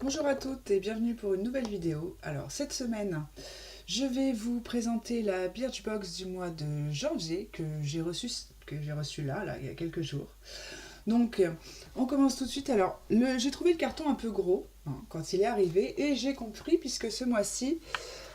Bonjour à toutes et bienvenue pour une nouvelle vidéo. Alors cette semaine, je vais vous présenter la Birchbox du mois de janvier que j'ai reçu là, il y a quelques jours. Donc on commence tout de suite. Alors j'ai trouvé le carton un peu gros quand il est arrivé et j'ai compris puisque ce mois-ci,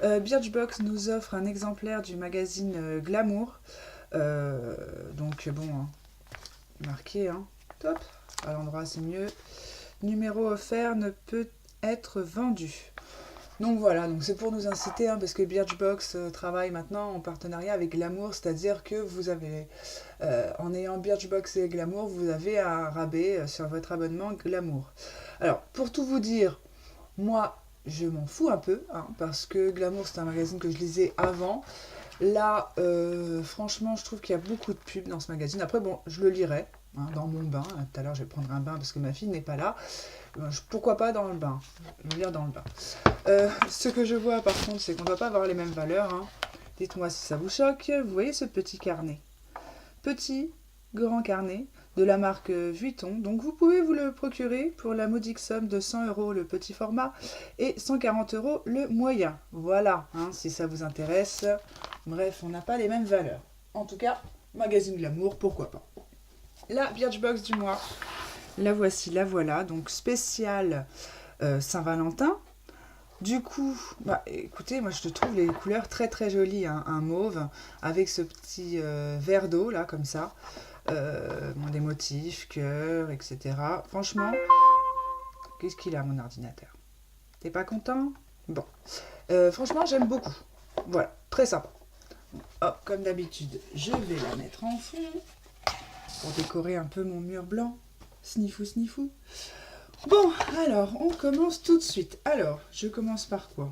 Birchbox nous offre un exemplaire du magazine Glamour. Donc bon, marqué, top, à l'endroit c'est mieux. Numéro offert ne peut être vendu. Donc voilà, donc c'est pour nous inciter, parce que Birchbox travaille maintenant en partenariat avec Glamour, c'est-à-dire que vous avez, en ayant Birchbox et Glamour, vous avez un rabais sur votre abonnement Glamour. Alors, pour tout vous dire, moi, je m'en fous un peu, parce que Glamour, c'est un magazine que je lisais avant. Là, franchement, je trouve qu'il y a beaucoup de pubs dans ce magazine. Après, bon, je le lirai dans mon bain. Tout à l'heure, je vais prendre un bain parce que ma fille n'est pas là. Pourquoi pas dans le bain? Je vais lire dans le bain. Ce que je vois par contre, c'est qu'on ne doit pas avoir les mêmes valeurs. Dites-moi si ça vous choque. Vous voyez ce petit carnet? Petit, grand carnet de la marque Vuitton. Donc vous pouvez vous le procurer pour la modique somme de 100 € le petit format et 140 € le moyen. Voilà, si ça vous intéresse. Bref, on n'a pas les mêmes valeurs. En tout cas, magazine Glamour, pourquoi pas. La Birchbox du mois. La voici, la voilà. Donc spécial Saint-Valentin. Du coup, écoutez, moi je trouve les couleurs très très jolies, un mauve avec ce petit verre d'eau là comme ça, des motifs, cœur, etc. Franchement, qu'est-ce qu'il a mon ordinateur? T'es pas content? Bon, franchement j'aime beaucoup. Voilà, très sympa. Hop, comme d'habitude, je vais la mettre en fond pour décorer un peu mon mur blanc. Snifou, snifou. Bon, alors, on commence tout de suite. Alors, je commence par quoi?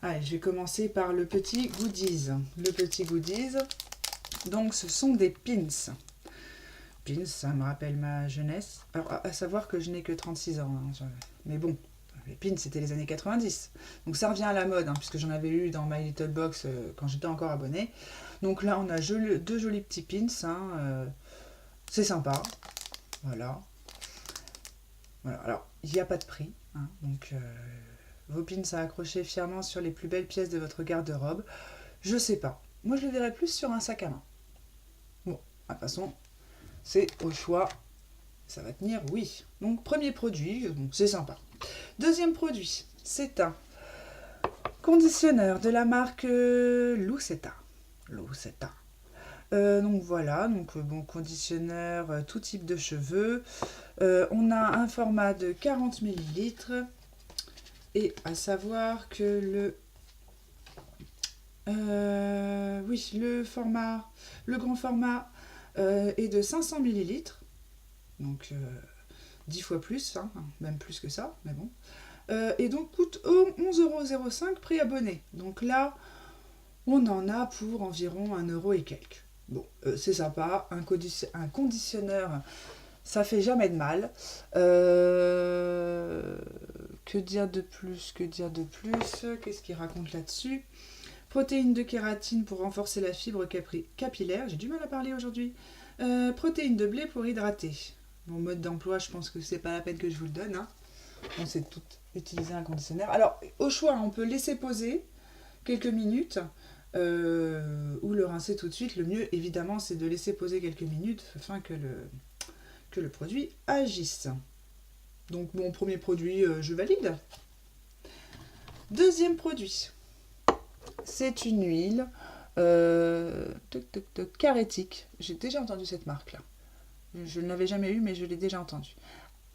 Allez, je vais commencer par le petit goodies. Le petit goodies, donc ce sont des pins. Pins, ça me rappelle ma jeunesse. Alors, à savoir que je n'ai que 36 ans. Mais bon, les pins, c'était les années 90. Donc ça revient à la mode, puisque j'en avais eu dans My Little Box quand j'étais encore abonnée. Donc là, on a deux jolis petits pins. C'est sympa. Voilà. Voilà. Alors, il n'y a pas de prix. Donc, vos pins à accrocher fièrement sur les plus belles pièces de votre garde-robe. Je sais pas. Moi, je le verrais plus sur un sac à main. Bon, de toute façon, c'est au choix. Ça va tenir, oui. Donc, premier produit, bon, c'est sympa. Deuxième produit, c'est un conditionneur de la marque Lucetta. Lucetta. Donc voilà, bon conditionneur, tout type de cheveux. On a un format de 40 ml. Et à savoir que le grand format est de 500 millilitres, donc 10 fois plus, même plus que ça, mais bon. Et donc coûte 11,05 € prix abonné. Donc là, on en a pour environ 1 € et quelques. Bon, c'est sympa, un conditionneur, ça fait jamais de mal. Que dire de plus? Qu'est-ce qu'il raconte là-dessus? Protéines de kératine pour renforcer la fibre capillaire. J'ai du mal à parler aujourd'hui. Protéines de blé pour hydrater. Mon mode d'emploi, je pense que c'est pas la peine que je vous le donne. On sait tout utiliser un conditionneur. Alors, au choix, on peut laisser poser quelques minutes ou le rincer tout de suite. Le mieux, évidemment, c'est de laisser poser quelques minutes afin que le produit agisse. Donc mon premier produit, je valide. Deuxième produit, c'est une huile Carétique. J'ai déjà entendu cette marque-là. Je ne l'avais jamais eue, mais je l'ai déjà entendue.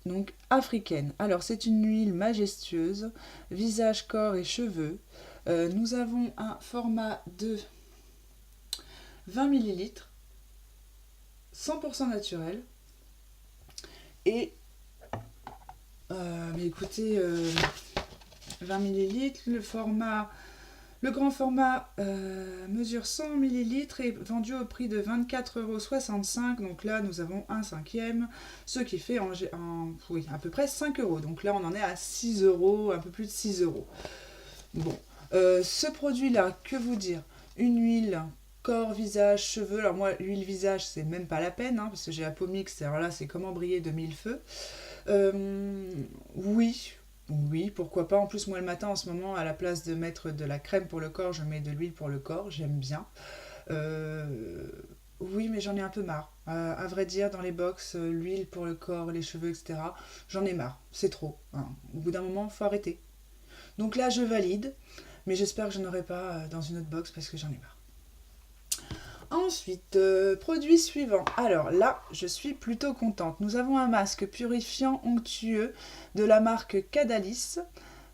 Donc africaine. Alors c'est une huile majestueuse, visage, corps et cheveux. Nous avons un format de 20 millilitres, 100% naturel. Et mais écoutez, 20 millilitres, le grand format mesure 100 millilitres et est vendu au prix de 24,65 €. Donc là, nous avons un cinquième, ce qui fait à peu près 5 €. Donc là, on en est à 6 €, un peu plus de 6 €. Bon, ce produit-là, que vous dire? Une huile corps, visage, cheveux. Alors moi, l'huile visage, c'est même pas la peine, parce que j'ai la peau mixte. Alors là, c'est comment briller de mille feux. Oui, oui, pourquoi pas. En plus, moi, le matin, en ce moment, à la place de mettre de la crème pour le corps, je mets de l'huile pour le corps. J'aime bien. Euh, oui, mais j'en ai un peu marre. À vrai dire, dans les box, l'huile pour le corps, les cheveux, etc., j'en ai marre. C'est trop, hein. Au bout d'un moment, il faut arrêter. Donc là, je valide, mais j'espère que je n'aurai pas dans une autre box parce que j'en ai marre. Ensuite, produit suivant. Alors là, je suis plutôt contente. Nous avons un masque purifiant onctueux de la marque Cadalis.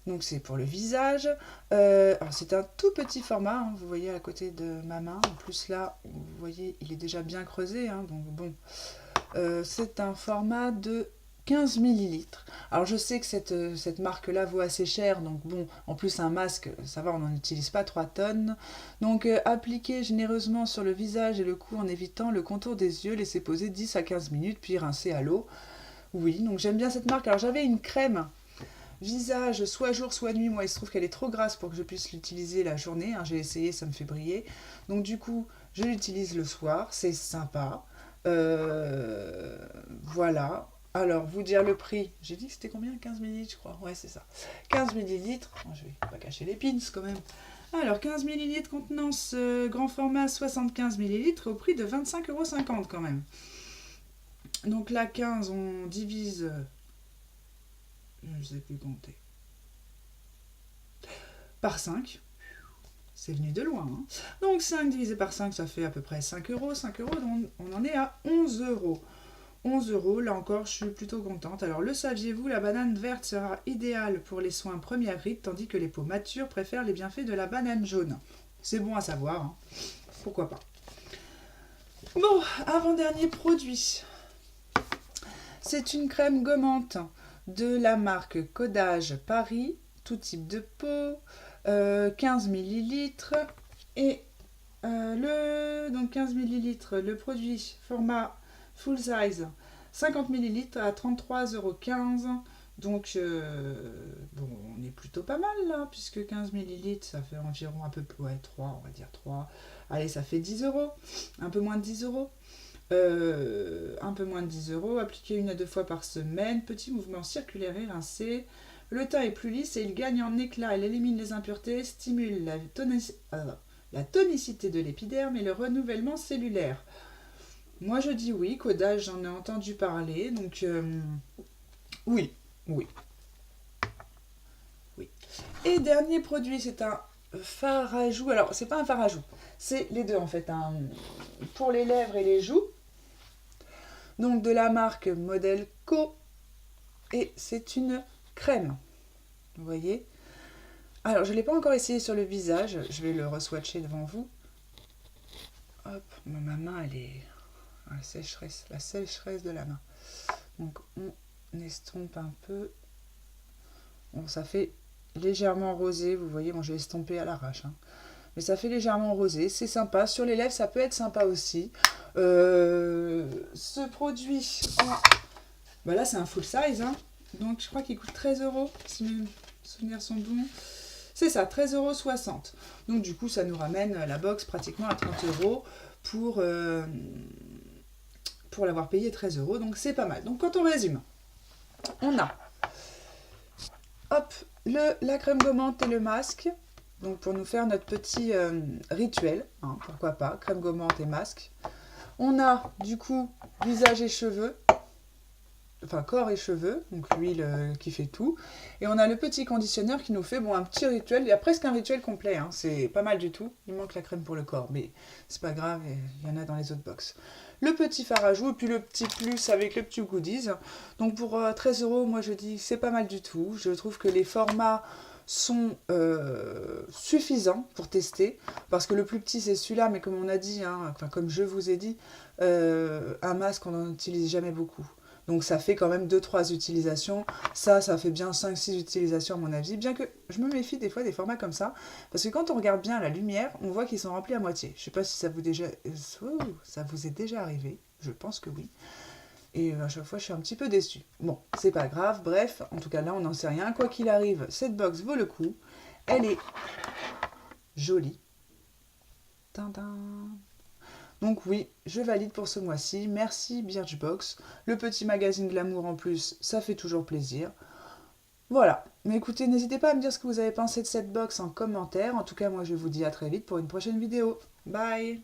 Donc c'est pour le visage. Alors c'est un tout petit format, hein, vous voyez à côté de ma main. En plus là, vous voyez, il est déjà bien creusé. Hein, donc bon, c'est un format de 15 millilitres. Alors je sais que cette marque-là vaut assez cher, donc bon, en plus un masque, ça va, on n'en utilise pas 3 tonnes. Donc appliquez généreusement sur le visage et le cou en évitant le contour des yeux, laissez poser 10 à 15 minutes, puis rincer à l'eau. Oui, donc j'aime bien cette marque. Alors j'avais une crème visage soit jour soit nuit, moi il se trouve qu'elle est trop grasse pour que je puisse l'utiliser la journée, hein. J'ai essayé, ça me fait briller. Donc du coup, je l'utilise le soir, c'est sympa. Voilà. Alors, vous dire le prix, j'ai dit que c'était combien? 15 millilitres, je crois. Ouais, c'est ça. 15 millilitres. Oh, je vais pas cacher les pins quand même. Alors, 15 millilitres contenance grand format 75 millilitres au prix de 25,50 € quand même. Donc là, 15, on divise. Je ne sais plus compter. Par 5. C'est venu de loin. Hein. Donc 5 divisé par 5, ça fait à peu près 5 euros. 5 euros, donc on en est à 11 euros. 11 euros, là encore, je suis plutôt contente. Alors, le saviez-vous, la banane verte sera idéale pour les soins première rite, tandis que les peaux matures préfèrent les bienfaits de la banane jaune. C'est bon à savoir, hein. Pourquoi pas. Bon, avant-dernier produit. C'est une crème gommante de la marque Codage Paris, tout type de peau, 15 millilitres. Et donc 15 millilitres, le produit format full size, 50 millilitres à 33,15 €. Donc, bon, on est plutôt pas mal là, puisque 15 millilitres, ça fait environ un peu plus, ouais, 3, on va dire 3. Allez, ça fait 10 euros, un peu moins de 10 euros. Un peu moins de 10 euros, appliqué 1 à 2 fois par semaine, petit mouvement circulaire et rincé. Le teint est plus lisse et il gagne en éclat, elle élimine les impuretés, stimule la tonicité de l'épiderme et le renouvellement cellulaire. Moi je dis oui, Codage, j'en ai entendu parler, donc oui, oui, oui. Et dernier produit, c'est un fard à joues. Alors, c'est pas un fard à joues, c'est les deux en fait, pour les lèvres et les joues. Donc de la marque Modelco, et c'est une crème, vous voyez. Alors, je ne l'ai pas encore essayé sur le visage, je vais le re-swatcher devant vous. Hop, ma main, elle est... la sécheresse de la main. Donc on estompe un peu. Bon, ça fait légèrement rosé, vous voyez, bon, je vais estomper à l'arrache. Hein. Mais ça fait légèrement rosé, c'est sympa. Sur les lèvres, ça peut être sympa aussi. Ce produit, bah là c'est un full size, hein. Donc je crois qu'il coûte 13 euros, si mes souvenirs sont bons. C'est ça, 13,60 €. Donc du coup, ça nous ramène la box pratiquement à 30 € pour l'avoir payé 13 €. Donc c'est pas mal. Donc quand on résume, on a hop, la crème gommante et le masque. Donc pour nous faire notre petit rituel, hein, pourquoi pas, crème gommante et masque. On a du coup visage et cheveux, enfin corps et cheveux, donc l'huile qui fait tout. Et on a le petit conditionneur qui nous fait bon, un petit rituel, il y a presque un rituel complet, hein, c'est pas mal du tout. Il manque la crème pour le corps, mais c'est pas grave, il y en a dans les autres box. Le petit fard à joues et puis le petit plus avec le petit goodies. Donc pour 13 €, moi je dis c'est pas mal du tout. Je trouve que les formats sont suffisants pour tester, parce que le plus petit c'est celui-là, mais comme on a dit, hein, enfin, comme je vous ai dit, un masque on n'en utilise jamais beaucoup. Donc ça fait quand même 2-3 utilisations. Ça fait bien 5-6 utilisations à mon avis. Bien que je me méfie des fois des formats comme ça. Parce que quand on regarde bien la lumière, on voit qu'ils sont remplis à moitié. Je ne sais pas si ça vous est déjà arrivé. Je pense que oui. Et à chaque fois, je suis un petit peu déçue. Bon, c'est pas grave. Bref, en tout cas là, on n'en sait rien. Quoi qu'il arrive, cette box vaut le coup. Elle est jolie. Tintin. Donc oui, je valide pour ce mois-ci. Merci Birchbox. Le petit magazine Glamour en plus, ça fait toujours plaisir. Voilà. Mais écoutez, n'hésitez pas à me dire ce que vous avez pensé de cette box en commentaire. En tout cas, moi je vous dis à très vite pour une prochaine vidéo. Bye!